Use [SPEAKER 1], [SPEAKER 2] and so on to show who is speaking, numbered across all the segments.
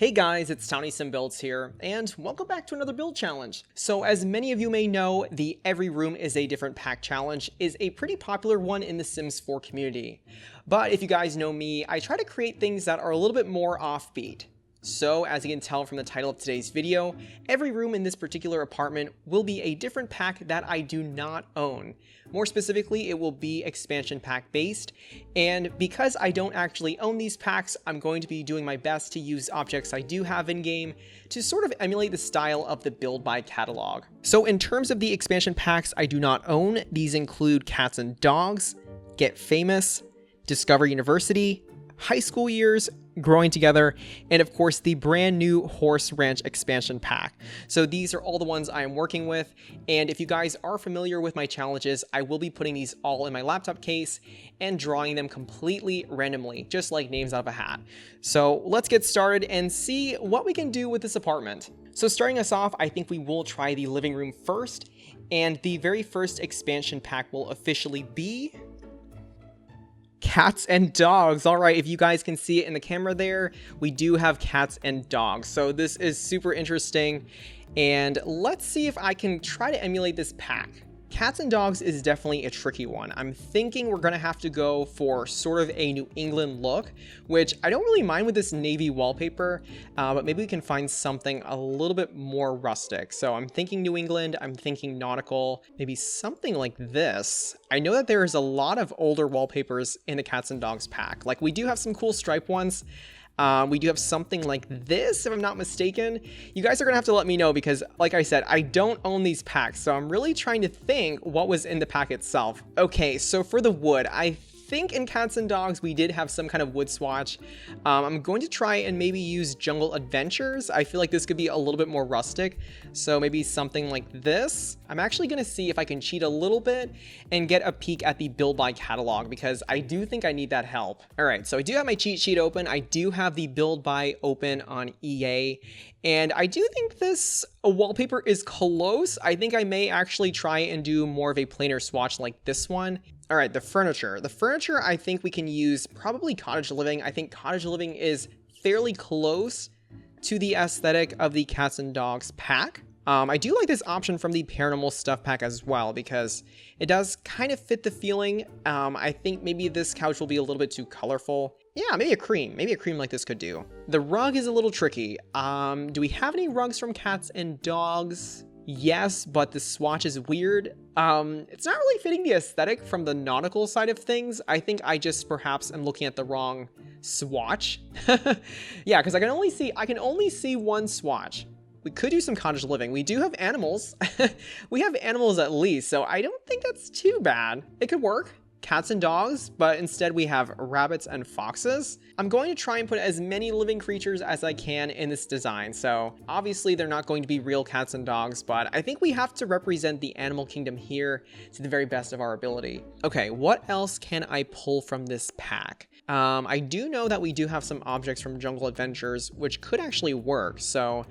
[SPEAKER 1] Hey guys, it's 𝗧𝗛𝗡𝗏𝗡𝗚 here, and welcome back to another build challenge. So as many of you may know, the Every Room is a Different Pack challenge is a pretty popular one in the Sims 4 community. But if you guys know me, I try to create things that are a little bit more offbeat. So as you can tell from the title of today's video, every room in this particular apartment will be a different pack that I do not own. More specifically, it will be expansion pack based, and because I don't actually own these packs, I'm going to be doing my best to use objects I do have in-game to sort of emulate the style of the build by catalog. So in terms of the expansion packs I do not own, these include Cats and Dogs, Get Famous, Discover University, High School Years, Growing Together, and of course the brand new Horse Ranch expansion pack. So these are all the ones I am working with, and if you guys are familiar with my challenges, I will be putting these all in my laptop case and drawing them completely randomly, just like names out of a hat. So let's get started and see what we can do with this apartment. So starting us off, I think we will try the living room first, and the very first expansion pack will officially be Cats and Dogs. All right, if you guys can see it in the camera there, we do have Cats and Dogs. So this is super interesting, and let's see if I can try to emulate this pack. Cats and Dogs is definitely a tricky one. I'm thinking we're gonna have to go for sort of a New England look, which I don't really mind with this navy wallpaper, but maybe we can find something a little bit more rustic. So I'm thinking New England, I'm thinking nautical, maybe something like this. I know that there is a lot of older wallpapers in the Cats and Dogs pack. Like, we do have some cool stripe ones. We do have something like this, if I'm not mistaken. You guys are gonna have to let me know because, like I said, I don't own these packs, so I'm really trying to think what was in the pack itself. Okay, so for the wood, I think in Cats and Dogs we did have some kind of wood swatch. I'm going to try and maybe use Jungle Adventures. I feel like this could be a little bit more rustic, so maybe something like this. I'm actually going to see if I can cheat a little bit and get a peek at the build by catalog because I do think I need that help. All right, so I do have my cheat sheet open. I do have the build by open on EA, and I do think this wallpaper is close. I think I may actually try and do more of a plainer swatch like this one. All right, the furniture. The furniture, I think we can use probably cottage living. I think cottage living is fairly close to the aesthetic of the Cats and Dogs pack. I do like this option from the Paranormal Stuff pack as well because it does kind of fit the feeling. I think maybe this couch will be a little bit too colorful. Yeah, maybe a cream. Maybe a cream like this could do. The rug is a little tricky. Do we have any rugs from Cats and Dogs? Yes, but the swatch is weird. It's not really fitting the aesthetic from the nautical side of things. I think I just perhaps am looking at the wrong swatch. Yeah, because I can only see one swatch. We could do some cottage living. We do have animals. We have animals at least, so I don't think that's too bad. It could work. Cats and dogs, but instead we have rabbits and foxes. I'm going to try and put as many living creatures as I can in this design. So obviously they're not going to be real cats and dogs, but I think we have to represent the animal kingdom here to the very best of our ability. Okay, what else can I pull from this pack? I do know that we do have some objects from Jungle Adventures, which could actually work. So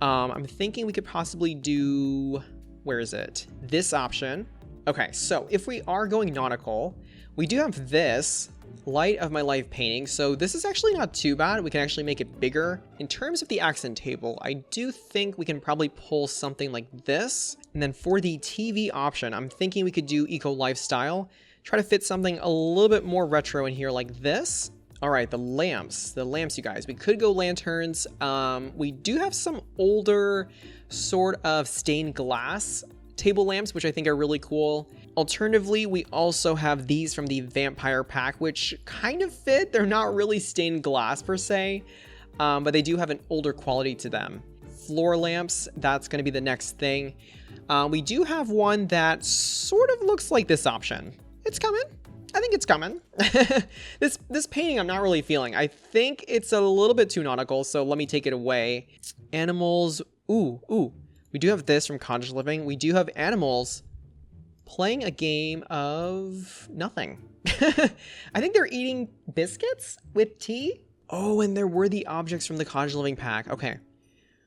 [SPEAKER 1] I'm thinking we could possibly do, where is it? This option. Okay, so if we are going nautical, we do have this Light of My Life painting. So this is actually not too bad. We can actually make it bigger. In terms of the accent table, I do think we can probably pull something like this. And then for the TV option, I'm thinking we could do Eco Lifestyle. Try to fit something a little bit more retro in here like this. All right, the lamps, you guys. We could go lanterns. We do have some older sort of stained glass table lamps, which I think are really cool. Alternatively, we also have these from the vampire pack, which kind of fit. They're not really stained glass per se, but they do have an older quality to them. Floor lamps, that's going to be the next thing. We do have one that sort of looks like this option. It's coming. I think it's coming. This painting I'm not really feeling. I think it's a little bit too nautical, so let me take it away. Animals. Ooh. We do have this from Cottage Living. We do have animals playing a game of nothing. I think they're eating biscuits with tea. Oh, and there were the objects from the Cottage Living pack. Okay,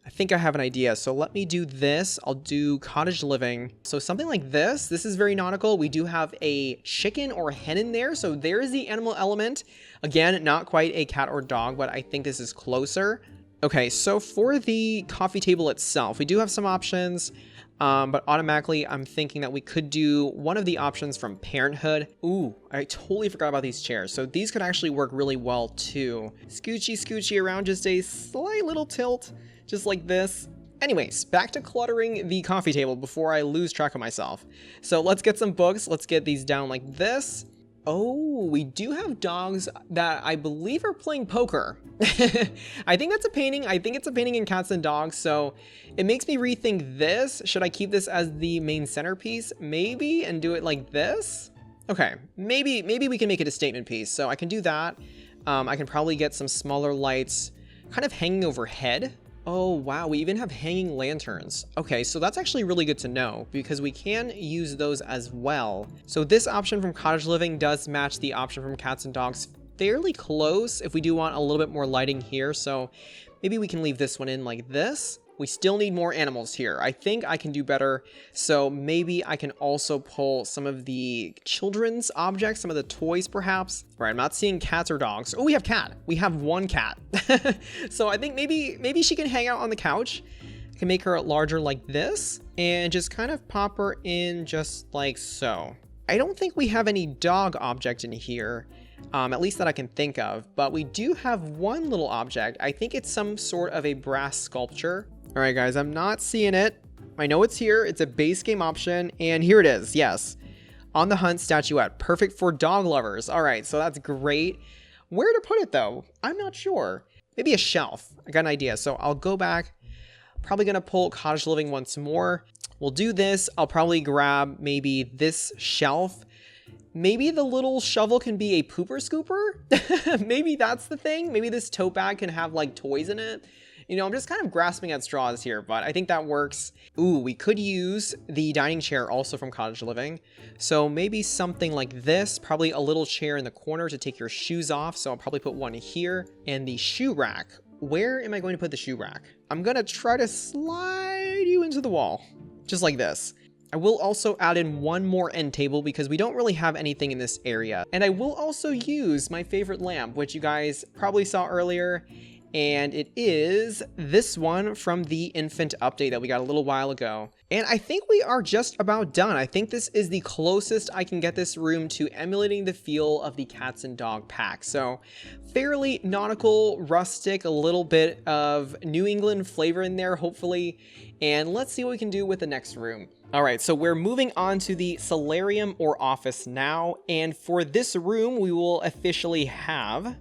[SPEAKER 1] I think I have an idea. So let me do this. I'll do Cottage Living. So something like this. This is very nautical. We do have a chicken or a hen in there. So there is the animal element. Again, not quite a cat or dog, but I think this is closer. Okay, so for the coffee table itself, we do have some options, but automatically I'm thinking that we could do one of the options from Parenthood. Ooh, I totally forgot about these chairs. So these could actually work really well too. Scoochy, scoochy around, just a slight little tilt, just like this. Anyways, back to cluttering the coffee table before I lose track of myself. So let's get some books. Let's get these down like this. Oh, we do have dogs that I believe are playing poker. I think that's a painting. I think it's a painting in cats and dogs. So it makes me rethink this. Should I keep this as the main centerpiece? Maybe, and do it like this? Okay, maybe we can make it a statement piece. So I can do that. I can probably get some smaller lights kind of hanging overhead. Oh, wow, we even have hanging lanterns. Okay, so that's actually really good to know because we can use those as well. So this option from Cottage Living does match the option from Cats and Dogs fairly close if we do want a little bit more lighting here. So maybe we can leave this one in like this. We still need more animals here. I think I can do better. So maybe I can also pull some of the children's objects, some of the toys perhaps. All right, I'm not seeing cats or dogs. Oh, we have cat. We have one cat. So I think maybe she can hang out on the couch. I can make her larger like this and just kind of pop her in just like so. I don't think we have any dog object in here. At least that I can think of, but we do have one little object. I think it's some sort of a brass sculpture. All right, guys, I'm not seeing it. I know it's here. It's a base game option, and here it is. Yes, On the Hunt statuette, perfect for dog lovers. All right, so that's great. Where to put it though? I'm not sure. Maybe a shelf. I got an idea. So I'll go back. Probably gonna pull Cottage Living once more. We'll do this. I'll probably grab maybe this shelf. Maybe the little shovel can be a pooper scooper. Maybe that's the thing. Maybe this tote bag can have like toys in it. You know, I'm just kind of grasping at straws here, but I think that works. Ooh, we could use the dining chair also from Cottage Living. So maybe something like this, probably a little chair in the corner to take your shoes off. So I'll probably put one here. And the shoe rack. Where am I going to put the shoe rack? I'm gonna try to slide you into the wall, just like this. I will also add in one more end table because we don't really have anything in this area. And I will also use my favorite lamp, which you guys probably saw earlier. And it is this one from the infant update that we got a little while ago. And I think we are just about done. I think this is the closest I can get this room to emulating the feel of the Cats and Dog pack. So fairly nautical, rustic, a little bit of New England flavor in there, hopefully. And let's see what we can do with the next room. All right, so we're moving on to the solarium or office now. And for this room, we will officially have...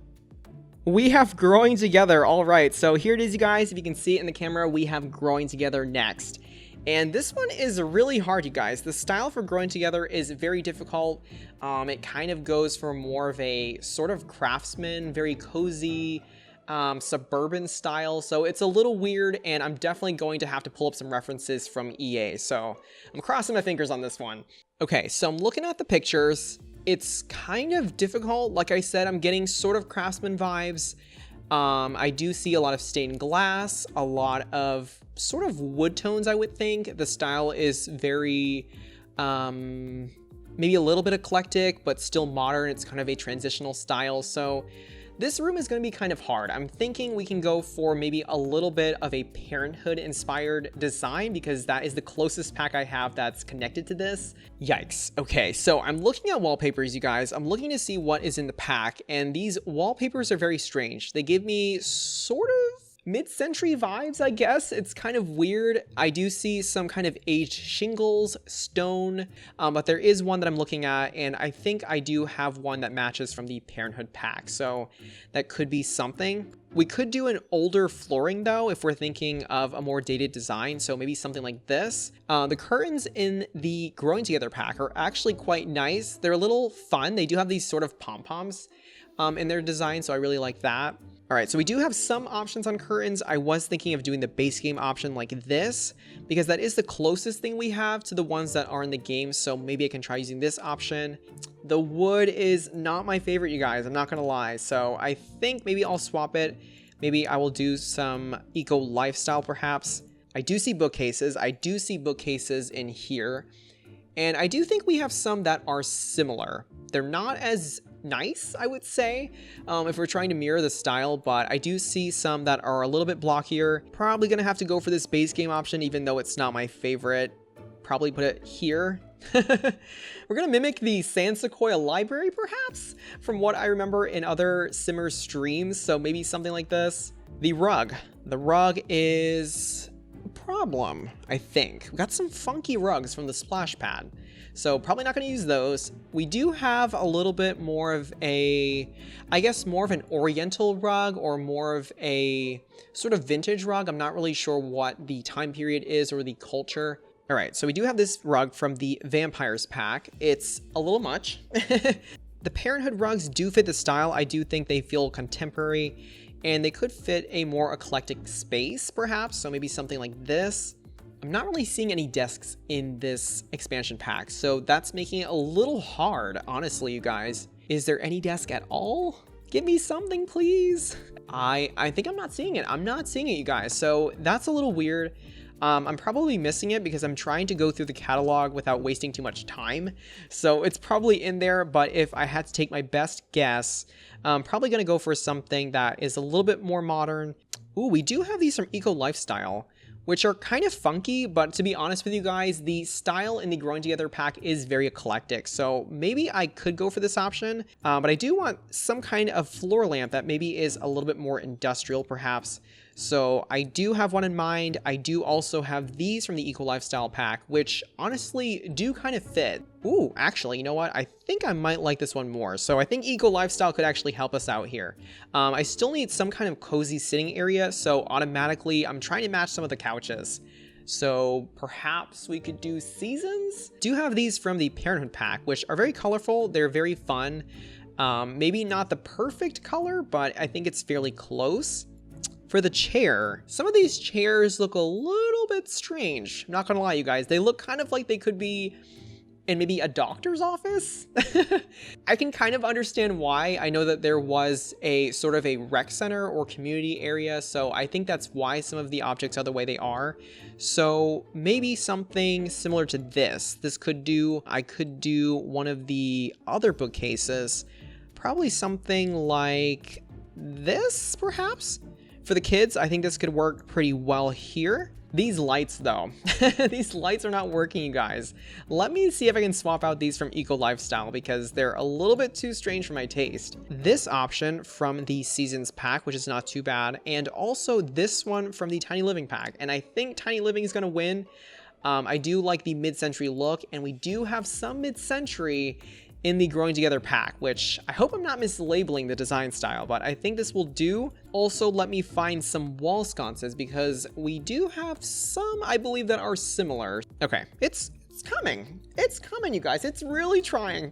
[SPEAKER 1] We have Growing Together. All right, so here it is, you guys. If you can see it in the camera, we have Growing Together next. And this one is really hard, you guys. The style for Growing Together is very difficult. It kind of goes for more of a sort of craftsman, very cozy, suburban style. So it's a little weird, and I'm definitely going to have to pull up some references from EA. So I'm crossing my fingers on this one. Okay, so I'm looking at the pictures. It's kind of difficult. Like I said, I'm getting sort of craftsman vibes. I do see a lot of stained glass, a lot of sort of wood tones, I would think. The style is very, maybe a little bit eclectic, but still modern. It's kind of a transitional style. So this room is going to be kind of hard. I'm thinking we can go for maybe a little bit of a Parenthood inspired design because that is the closest pack I have that's connected to this. Yikes. Okay, so I'm looking at wallpapers, you guys. I'm looking to see what is in the pack, and these wallpapers are very strange. They give me sort of mid-century vibes, I guess. It's kind of weird. I do see some kind of aged shingles, stone, but there is one that I'm looking at, and I think I do have one that matches from the Parenthood pack, so that could be something. We could do an older flooring though if we're thinking of a more dated design, so maybe something like this. The curtains in the Growing Together pack are actually quite nice. They're a little fun. They do have these sort of pom-poms in their design, so I really like that. All right, so we do have some options on curtains. I was thinking of doing the base game option like this because that is the closest thing we have to the ones that are in the game. So maybe I can try using this option. The wood is not my favorite, you guys. I'm not gonna lie. So I think maybe I'll swap it. Maybe I will do some eco lifestyle perhaps. I do see bookcases. I do see bookcases in here. And I do think we have some that are similar. They're not as nice, I would say, if we're trying to mirror the style, but I do see some that are a little bit blockier. Probably gonna have to go for this base game option, even though it's not my favorite. Probably put it here. We're gonna mimic the San Myshuno library, perhaps, from what I remember in other Simmer streams, so maybe something like this. The rug. The rug is a problem, I think. We got some funky rugs from the splash pad, so probably not gonna use those. We do have a little bit more of a, I guess more of an oriental rug, or more of a sort of vintage rug. I'm not really sure what the time period is or the culture. All right, so we do have this rug from the Vampires pack. It's a little much. The Parenthood rugs do fit the style. I do think they feel contemporary, and they could fit a more eclectic space, perhaps. So maybe something like this. I'm not really seeing any desks in this expansion pack, so that's making it a little hard, honestly, you guys. Is there any desk at all? Give me something, please. I think I'm not seeing it. I'm not seeing it, you guys. So that's a little weird. I'm probably missing it because I'm trying to go through the catalog without wasting too much time. So it's probably in there, but if I had to take my best guess, I'm probably going to go for something that is a little bit more modern. Ooh, we do have these from Eco Lifestyle, which are kind of funky, but to be honest with you guys, the style in the Growing Together pack is very eclectic. So maybe I could go for this option, but I do want some kind of floor lamp that maybe is a little bit more industrial, perhaps. So I do have one in mind. I do also have these from the Eco Lifestyle pack, which honestly do kind of fit. Ooh, actually, you know what? I think I might like this one more. So I think Eco Lifestyle could actually help us out here. I still need some kind of cozy sitting area, so automatically I'm trying to match some of the couches. So perhaps we could do Seasons? Do have these from the Parenthood pack, which are very colorful. They're very fun. Maybe not the perfect color, but I think it's fairly close. For the chair, some of these chairs look a little bit strange. I'm not gonna lie, you guys. They look kind of like they could be in maybe a doctor's office. I can kind of understand why. I know that there was a sort of a rec center or community area, so I think that's why some of the objects are the way they are. So maybe something similar to this. I could do one of the other bookcases. Probably something like this, perhaps? For the kids, I think this could work pretty well here. These lights though, these lights are not working, you guys. Let me see if I can swap out these from Eco Lifestyle because they're a little bit too strange for my taste. This option from the Seasons pack, which is not too bad, and also this one from the Tiny Living pack. And I think Tiny Living is gonna win. I do like the mid-century look, and we do have some mid-century in the Growing Together pack, which I hope I'm not mislabeling the design style, but I think this will do. Also, let me find some wall sconces because we do have some, I believe, that are similar. Okay, it's coming. It's coming, you guys. It's really trying.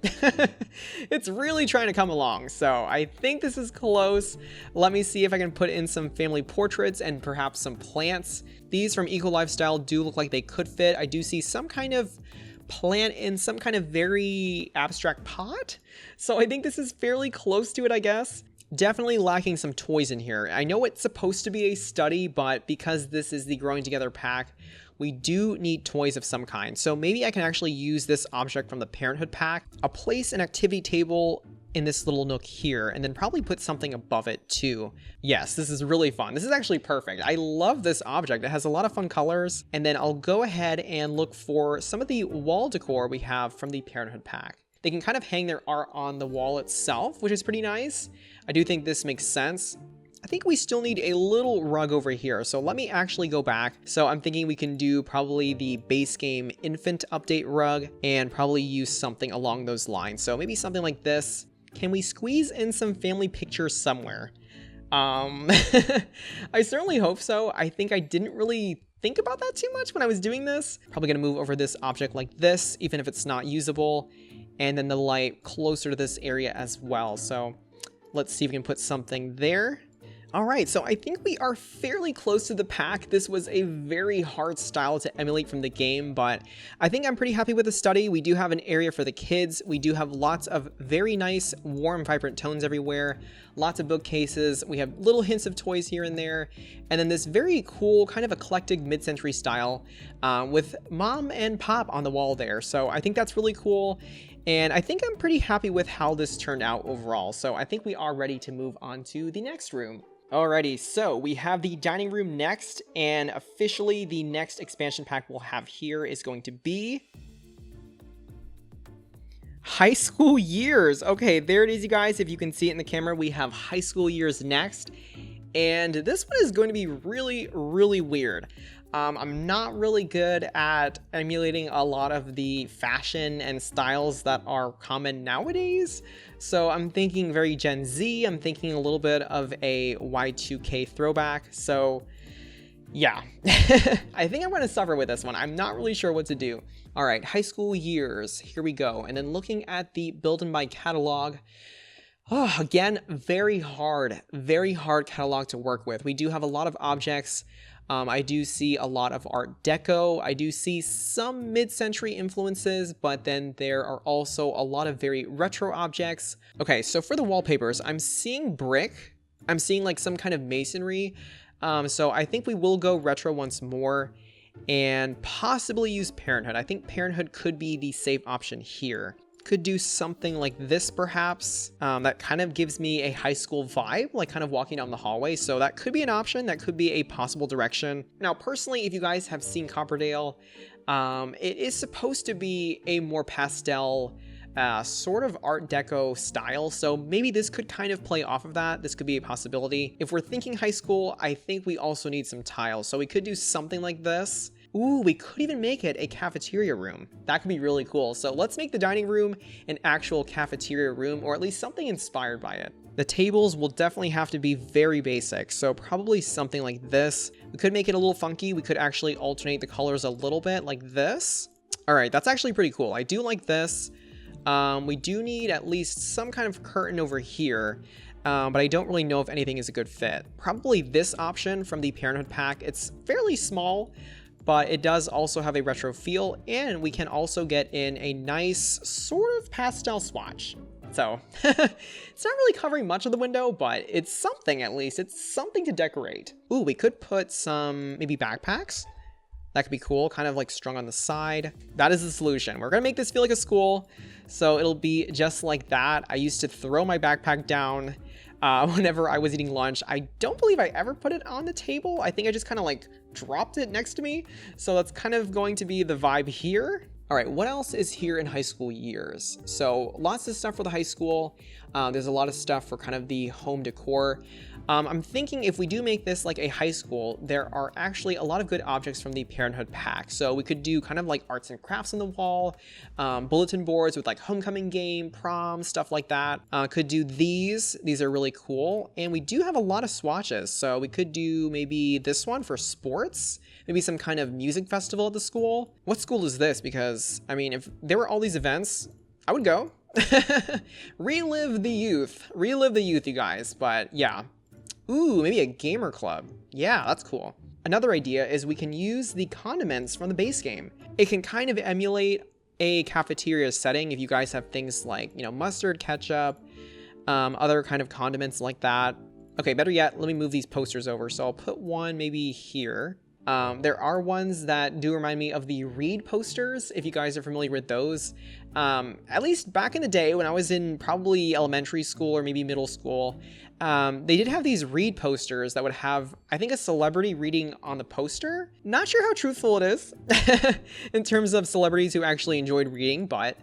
[SPEAKER 1] It's really trying to come along. So I think this is close. Let me see if I can put in some family portraits and perhaps some plants. These from Eco Lifestyle do look like they could fit. I do see some kind of plant in some kind of very abstract pot. So I think this is fairly close to it, I guess. Definitely lacking some toys in here. I know it's supposed to be a study, but because this is the Growing Together pack, we do need toys of some kind. So maybe I can actually use this object from the Parenthood pack. I'll place an activity table in this little nook here, and then probably put something above it too. Yes, this is really fun. This is actually perfect. I love this object. It has a lot of fun colors. And then I'll go ahead and look for some of the wall decor we have from the Parenthood pack. They can kind of hang their art on the wall itself, which is pretty nice. I do think this makes sense. I think we still need a little rug over here. So let me actually go back. So I'm thinking we can do probably the base game infant update rug and probably use something along those lines. So maybe something like this. Can we squeeze in some family pictures somewhere? I certainly hope so. I think I didn't really think about that too much when I was doing this. Probably gonna move over this object like this, even if it's not usable. And then the light closer to this area as well. So let's see if we can put something there. All right, so I think we are fairly close to the pack. This was a very hard style to emulate from the game, but I think I'm pretty happy with the study. We do have an area for the kids. We do have lots of very nice, warm, vibrant tones everywhere. Lots of bookcases. We have little hints of toys here and there. And then this very cool, kind of eclectic mid-century style with mom and pop on the wall there. So I think that's really cool. And I think I'm pretty happy with how this turned out overall. So I think we are ready to move on to the next room. Alrighty, so we have the dining room next, and officially the next expansion pack we'll have here is going to be high school years. Okay, there it is, you guys. If you can see it in the camera, we have high school years next. And this one is going to be really, really weird. I'm not really good at emulating a lot of the fashion and styles that are common nowadays. So I'm thinking very Gen Z. I'm thinking a little bit of a Y2K throwback. So yeah, I think I'm going to suffer with this one. I'm not really sure what to do. All right, high school years. Here we go. And then looking at the 𝗪𝗏 catalog. Oh, again, very hard catalog to work with. We do have a lot of objects. I do see a lot of Art Deco. I do see some mid-century influences, but then there are also a lot of very retro objects. Okay, so for the wallpapers, I'm seeing brick. I'm seeing like some kind of masonry. So I think we will go retro once more and possibly use Parenthood. I think Parenthood could be the safe option here. Could do something like this perhaps. That kind of gives me a high school vibe, like kind of walking down the hallway. So that could be an option. That could be a possible direction. Now, personally, if you guys have seen Copperdale, it is supposed to be a more pastel sort of Art Deco style. So maybe this could kind of play off of that. This could be a possibility. If we're thinking high school, I think we also need some tiles. So we could do something like this. Ooh, we could even make it a cafeteria room. That could be really cool. So let's make the dining room an actual cafeteria room, or at least something inspired by it. The tables will definitely have to be very basic, so probably something like this. We could make it a little funky. We could actually alternate the colors a little bit like this. All right, that's actually pretty cool. I do like this. We do need at least some kind of curtain over here. But I don't really know if anything is a good fit. Probably this option from the Parenthood pack. It's fairly small, but it does also have a retro feel, and we can also get in a nice sort of pastel swatch. So it's not really covering much of the window, but it's something at least. It's something to decorate. Ooh, we could put some maybe backpacks. That could be cool, kind of like strung on the side. That is the solution. We're gonna make this feel like a school, so it'll be just like that. I used to throw my backpack down whenever I was eating lunch. I don't believe I ever put it on the table. I think I just kind of like dropped it next to me. So that's kind of going to be the vibe here. All right, what else is here in high school years? So lots of stuff for the high school. There's a lot of stuff for kind of the home decor. I'm thinking if we do make this like a high school, there are actually a lot of good objects from the Parenthood pack. So we could do kind of like arts and crafts on the wall, bulletin boards with like homecoming game, prom, stuff like that. Could do these. These are really cool. And we do have a lot of swatches. So we could do maybe this one for sports, maybe some kind of music festival at the school. What school is this? Because I mean, if there were all these events, I would go. Relive the youth, you guys. But yeah. Ooh, maybe a gamer club. Yeah, that's cool. Another idea is we can use the condiments from the base game. It can kind of emulate a cafeteria setting if you guys have things like, you know, mustard, ketchup, other kind of condiments like that. Okay, better yet, let me move these posters over. So I'll put one maybe here. There are ones that do remind me of the Reed posters, if you guys are familiar with those. At least back in the day when I was in probably elementary school or maybe middle school, they did have these Reed posters that would have, I think, a celebrity reading on the poster. Not sure how truthful it is in terms of celebrities who actually enjoyed reading, but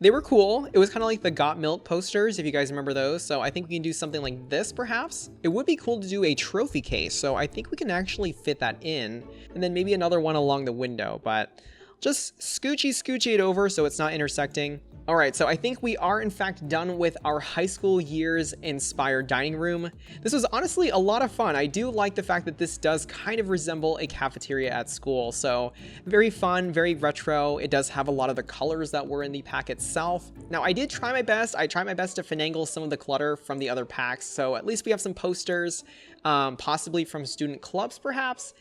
[SPEAKER 1] they were cool. It was kind of like the Got Milk posters, if you guys remember those. So I think we can do something like this, perhaps. It would be cool to do a trophy case. So I think we can actually fit that in. And then maybe another one along the window, but just scoochy it over so it's not intersecting. All right, so I think we are in fact done with our high school years inspired dining room. This was honestly a lot of fun. I do like the fact that this does kind of resemble a cafeteria at school. So very fun, very retro. It does have a lot of the colors that were in the pack itself. Now I did try my best. I tried my best to finagle some of the clutter from the other packs. So at least we have some posters, possibly from student clubs perhaps.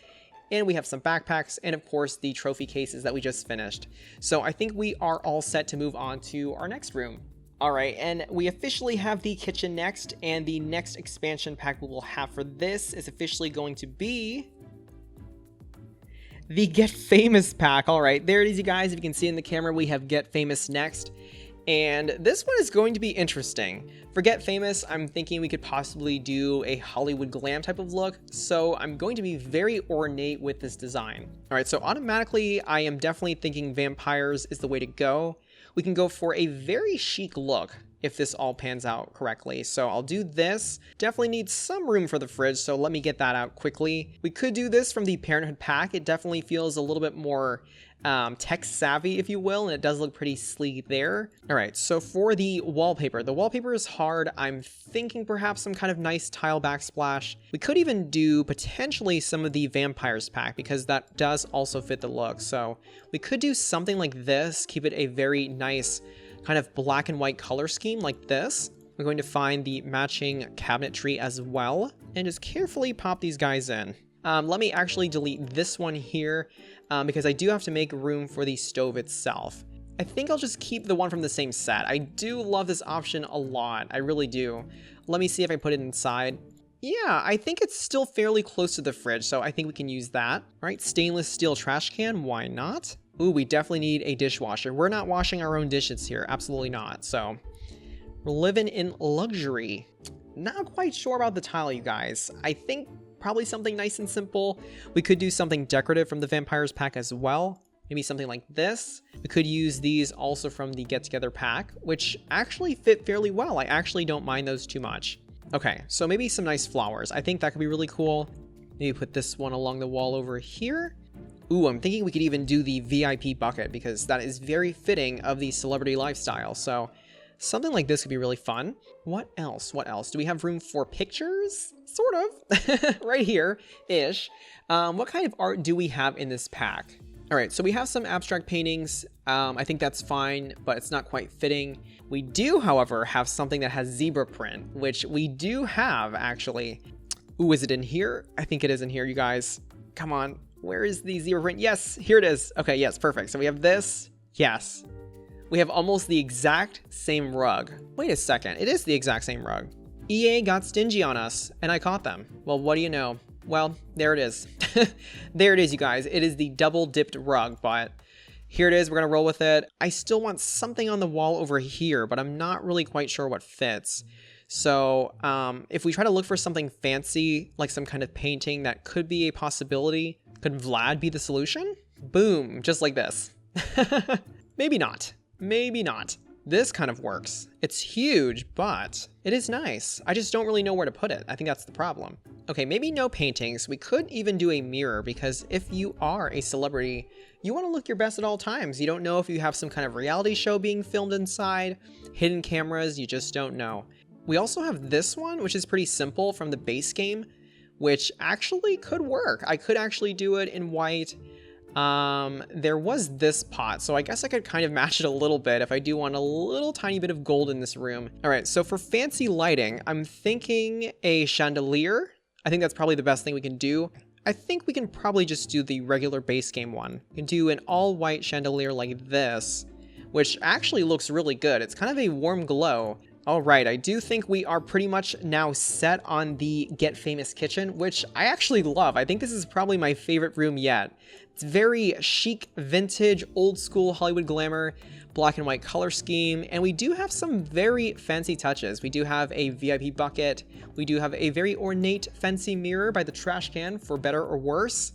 [SPEAKER 1] And we have some backpacks and of course the trophy cases that we just finished. So I think we are all set to move on to our next room. All right, and we officially have the kitchen next, and the next expansion pack we will have for this is officially going to be the Get Famous pack. All right, there it is, you guys. If you can see in the camera, we have Get Famous next. And this one is going to be interesting. For Get Famous, I'm thinking we could possibly do a Hollywood glam type of look, so I'm going to be very ornate with this design. All right, so automatically, I am definitely thinking vampires is the way to go. We can go for a very chic look if this all pans out correctly. So I'll do this. Definitely need some room for the fridge, so let me get that out quickly. We could do this from the Parenthood pack. It definitely feels a little bit more tech savvy, if you will, and it does look pretty sleek there. All right, so for the wallpaper is hard. I'm thinking perhaps some kind of nice tile backsplash. We could even do potentially some of the vampires pack because that does also fit the look. So we could do something like this, keep it a very nice kind of black and white color scheme like this. We're going to find the matching cabinetry as well and just carefully pop these guys in. Let me actually delete this one here because I do have to make room for the stove itself. I think I'll just keep the one from the same set. I do love this option a lot. I really do. Let me see if I put it inside. Yeah, I think it's still fairly close to the fridge, so I think we can use that. All right, stainless steel trash can, why not? Ooh, we definitely need a dishwasher. We're not washing our own dishes here, absolutely not. So we're living in luxury. Not quite sure about the tile, you guys. I think probably something nice and simple. We could do something decorative from the vampires pack as well. Maybe something like this. We could use these also from the Get Together pack, which actually fit fairly well. I actually don't mind those too much. Okay, so maybe some nice flowers. I think that could be really cool. Maybe put this one along the wall over here. Ooh, I'm thinking we could even do the VIP bucket because that is very fitting of the celebrity lifestyle. So something like this could be really fun. What else? What else? Do we have room for pictures? Sort of. Right here-ish. What kind of art do we have in this pack? All right, so we have some abstract paintings. I think that's fine, but it's not quite fitting. We do, however, have something that has zebra print, which we do have, actually. Ooh, is it in here? I think it is in here, you guys. Come on. Where is the zebra print? Yes, here it is. Okay, yes, perfect. So we have this. Yes. We have almost the exact same rug. Wait a second. It is the exact same rug. EA got stingy on us, and I caught them. Well, what do you know? Well, there it is. There it is, you guys. It is the double-dipped rug, but here it is. We're going to roll with it. I still want something on the wall over here, but I'm not really quite sure what fits. So if we try to look for something fancy, like some kind of painting that could be a possibility, could Vlad be the solution? Boom, just like this. Maybe not. Maybe not. This kind of works. It's huge, but it is nice. I just don't really know where to put it. I think that's the problem. Okay, maybe no paintings. We could even do a mirror because if you are a celebrity, you want to look your best at all times. You don't know if you have some kind of reality show being filmed inside, hidden cameras, you just don't know. We also have this one, which is pretty simple from the base game, which actually could work. I could actually do it in white. There was this pot, so I guess I could kind of match it a little bit if I do want a little tiny bit of gold in this room. All right, so for fancy lighting, I'm thinking a chandelier. I think that's probably the best thing we can do. I think we can probably just do the regular base game one. We can do an all-white chandelier like this, which actually looks really good. It's kind of a warm glow. All right, I do think we are pretty much now set on the Get Famous kitchen, which I actually love. I think this is probably my favorite room yet. It's very chic, vintage, old school Hollywood glamour, black and white color scheme, and we do have some very fancy touches. We do have a VIP bucket. We do have a very ornate fancy mirror by the trash can for better or worse.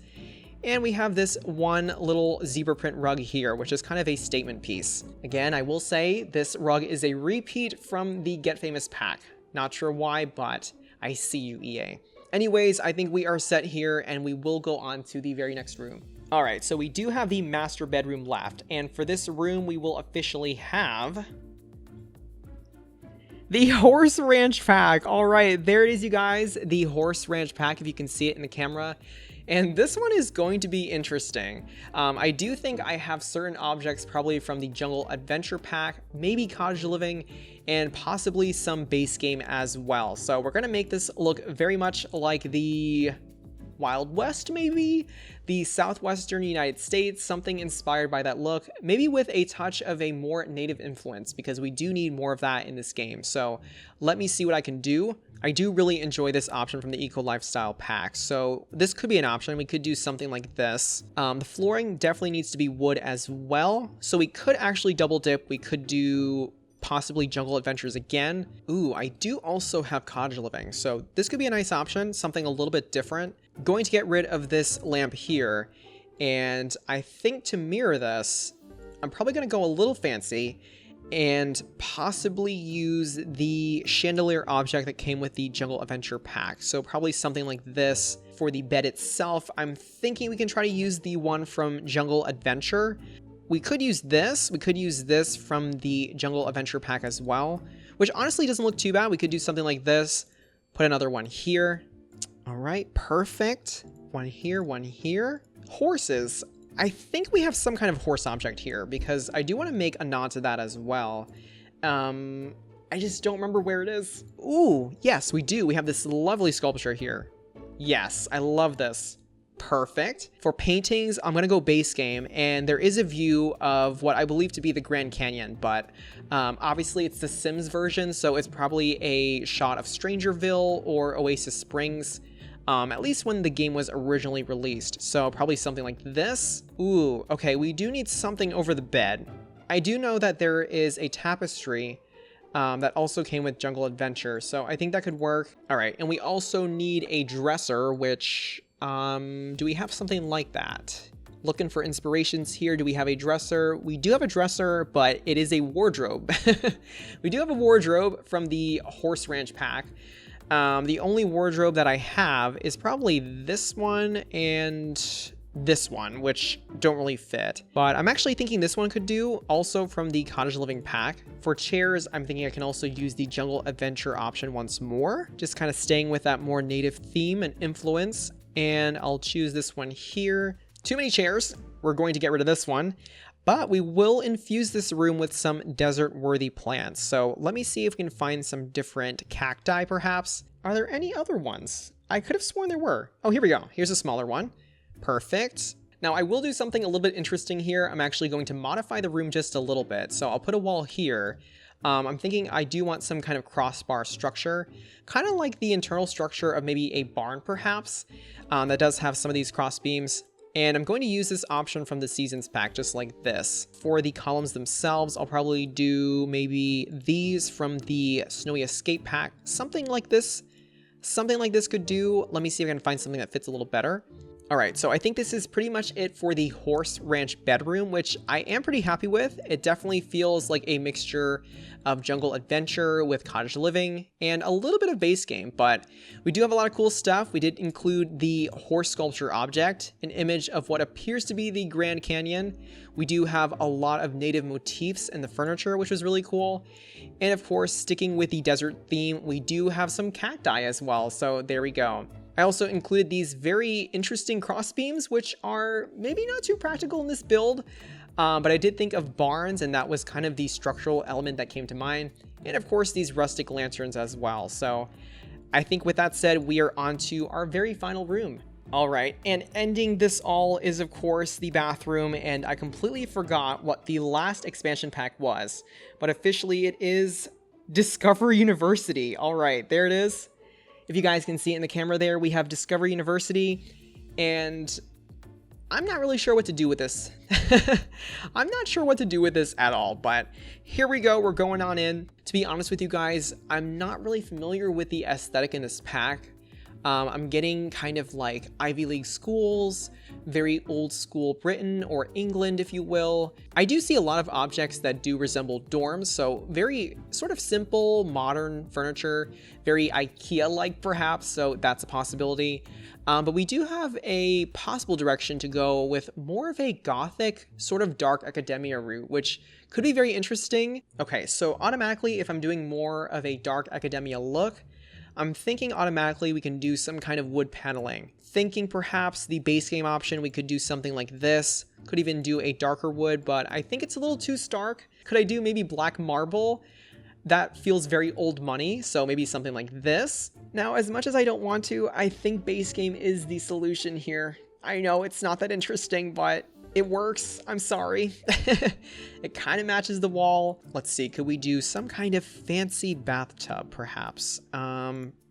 [SPEAKER 1] And we have this one little zebra print rug here, which is kind of a statement piece. Again, I will say this rug is a repeat from the Get Famous pack. Not sure why, but I see you, EA. Anyways, I think we are set here and we will go on to the very next room. All right, so we do have the master bedroom left. And for this room, we will officially have the Horse Ranch pack. All right, there it is, you guys. The Horse Ranch pack, if you can see it in the camera. And this one is going to be interesting. I do think I have certain objects probably from the Jungle Adventure pack, maybe Cottage Living, and possibly some base game as well. So we're going to make this look very much like the Wild West, maybe? The Southwestern United States, something inspired by that look, maybe with a touch of a more native influence, because we do need more of that in this game. So let me see what I can do. I do really enjoy this option from the Eco Lifestyle pack, so this could be an option. We could do something like this. The flooring definitely needs to be wood as well, so we could actually double dip. We could do possibly Jungle Adventures again. Ooh, I do also have cottage living, so this could be a nice option, something a little bit different. Going to get rid of this lamp here, and I think to mirror this, I'm probably going to go a little fancy and possibly use the chandelier object that came with the Jungle Adventure pack. So probably something like this. For the bed itself, I'm thinking we can try to use the one from Jungle Adventure. We could use this. We could use this from the Jungle Adventure pack as well, which honestly doesn't look too bad. We could do something like this. Put another one here. All right, perfect. One here, one here. Horses. I think we have some kind of horse object here because I do want to make a nod to that as well. I just don't remember where it is. Ooh, yes, we do. We have this lovely sculpture here. Yes, I love this. Perfect. For paintings, I'm going to go base game, and there is a view of what I believe to be the Grand Canyon, but obviously it's the Sims version, so it's probably a shot of Strangerville or Oasis Springs, at least when the game was originally released. So probably something like this. Ooh, okay, we do need something over the bed. I do know that there is a tapestry that also came with Jungle Adventure, so I think that could work. All right, and we also need a dresser, which, do we have something like that? Looking for inspirations here. Do we have a dresser? We do have a dresser, but it is a wardrobe. We do have a wardrobe from the Horse Ranch pack. The only wardrobe that I have is probably this one and this one, which don't really fit, but I'm actually thinking this one could do, also from the Cottage Living pack. For chairs, I'm thinking I can also use the Jungle Adventure option once more, just kind of staying with that more native theme and influence, and I'll choose this one here. Too many chairs. We're going to get rid of this one, but we will infuse this room with some desert-worthy plants. So let me see if we can find some different cacti, perhaps. Are there any other ones? I could have sworn there were. Oh, here we go. Here's a smaller one. Perfect. Now I will do something a little bit interesting here. I'm actually going to modify the room just a little bit. So I'll put a wall here. I'm thinking I do want some kind of crossbar structure, kind of like the internal structure of maybe a barn perhaps, that does have some of these cross beams. And I'm going to use this option from the Seasons pack just like this. For the columns themselves, I'll probably do maybe these from the Snowy Escape pack. Something like this. Something like this could do. Let me see if I can find something that fits a little better. All right, so I think this is pretty much it for the Horse Ranch bedroom, which I am pretty happy with. It definitely feels like a mixture of Jungle Adventure with Cottage Living and a little bit of base game, but we do have a lot of cool stuff. We did include the horse sculpture object, an image of what appears to be the Grand Canyon. We do have a lot of native motifs in the furniture, which was really cool. And of course, sticking with the desert theme, we do have some cacti as well, so there we go. I also included these very interesting crossbeams, which are maybe not too practical in this build, but I did think of barns, and that was kind of the structural element that came to mind. And of course, these rustic lanterns as well. So I think with that said, we are on to our very final room. All right, and ending this all is of course the bathroom, and I completely forgot what the last expansion pack was, but officially it is Discover University. All right, there it is. If you guys can see it in the camera there, we have Discover University, and I'm not really sure what to do with this. I'm not sure what to do with this at all, but here we go. We're going on in. To be honest with you guys, I'm not really familiar with the aesthetic in this pack. I'm getting kind of like Ivy League schools, very old school Britain or England, if you will. I do see a lot of objects that do resemble dorms, so very sort of simple, modern furniture, very IKEA-like perhaps, so that's a possibility. But we do have a possible direction to go with more of a gothic, sort of dark academia route, which could be very interesting. Okay, so automatically, if I'm doing more of a dark academia look, I'm thinking automatically we can do some kind of wood paneling. Thinking perhaps the base game option, we could do something like this. Could even do a darker wood, but I think it's a little too stark. Could I do maybe black marble? That feels very old money, so maybe something like this. Now, as much as I don't want to, I think base game is the solution here. I know it's not that interesting, but it works. I'm sorry. It kind of matches the wall. Let's see, could we do some kind of fancy bathtub, perhaps?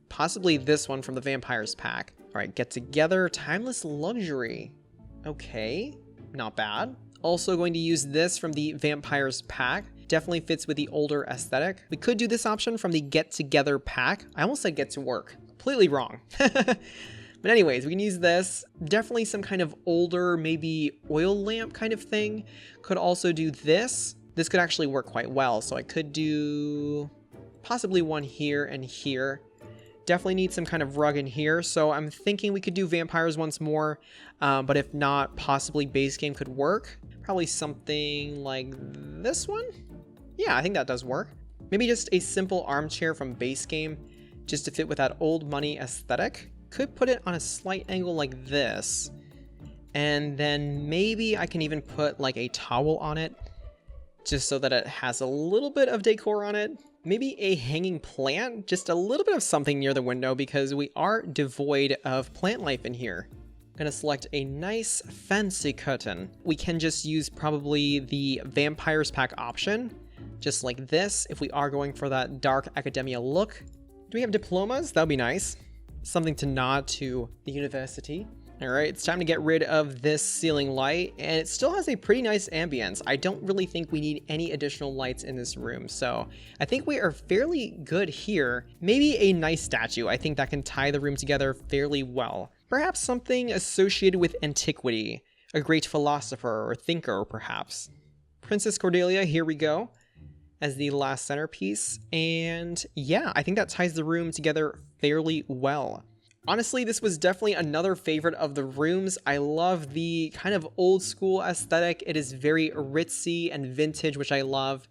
[SPEAKER 1] Possibly this one from the Vampires pack. All right, get together, timeless luxury. Okay, not bad. Also going to use this from the Vampires pack. definitely fits with the older aesthetic. We could do this option from the Get Together pack. I almost said Get to Work. Completely wrong. But anyways, we can use this. Definitely some kind of older, maybe oil lamp kind of thing. Could also do this. This could actually work quite well. So I could do possibly one here and here. Definitely need some kind of rug in here. So I'm thinking we could do vampires once more. But if not, possibly base game could work. Probably something like this one. Yeah, I think that does work. Maybe just a simple armchair from base game just to fit with that old money aesthetic. Could put it on a slight angle like this. And then maybe I can even put like a towel on it just so that it has a little bit of decor on it. Maybe a hanging plant, just a little bit of something near the window because we are devoid of plant life in here. I'm gonna select a nice fancy curtain. We can just use probably the vampires pack option, just like this, if we are going for that dark academia look. Do we have diplomas? That would be nice. Something to nod to the university. All right, it's time to get rid of this ceiling light, and it still has a pretty nice ambience. I don't really think we need any additional lights in this room, so I think we are fairly good here. Maybe a nice statue. I think that can tie the room together fairly well. Perhaps something associated with antiquity, a great philosopher or thinker, perhaps. Princess Cordelia, here we go, as the last centerpiece, and yeah, I think that ties the room together fairly well. Honestly, this was definitely another favorite of the rooms. I love the kind of old school aesthetic. It is very ritzy and vintage, which I love.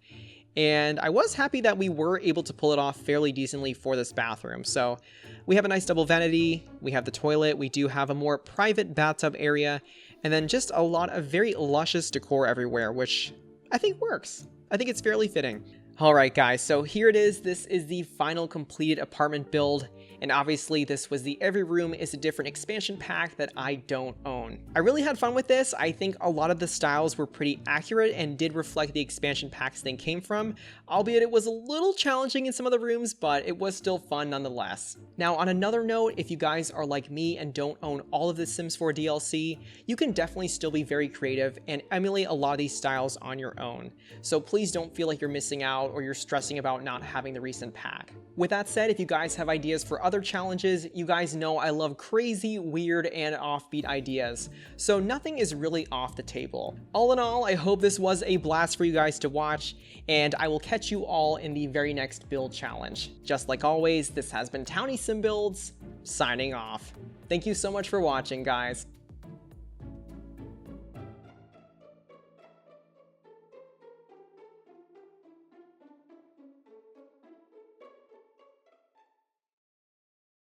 [SPEAKER 1] And I was happy that we were able to pull it off fairly decently for this bathroom. So we have a nice double vanity, we have the toilet, we do have a more private bathtub area, and then just a lot of very luscious decor everywhere, which I think works. I think it's fairly fitting. All right, guys, so here it is. This is the final completed apartment build. And obviously this was the Every Room is a Different expansion pack that I don't own. I really had fun with this. I think a lot of the styles were pretty accurate and did reflect the expansion packs they came from, albeit it was a little challenging in some of the rooms, but it was still fun nonetheless. Now, on another note, if you guys are like me and don't own all of the Sims 4 DLC, you can definitely still be very creative and emulate a lot of these styles on your own. So please don't feel like you're missing out or you're stressing about not having the recent pack. With that said, if you guys have ideas for other challenges, you guys know I love crazy, weird, and offbeat ideas, so nothing is really off the table. All in all, I hope this was a blast for you guys to watch, and I will catch you all in the very next build challenge. Just like always, this has been Townie Sim Builds, signing off. Thank you so much for watching, guys.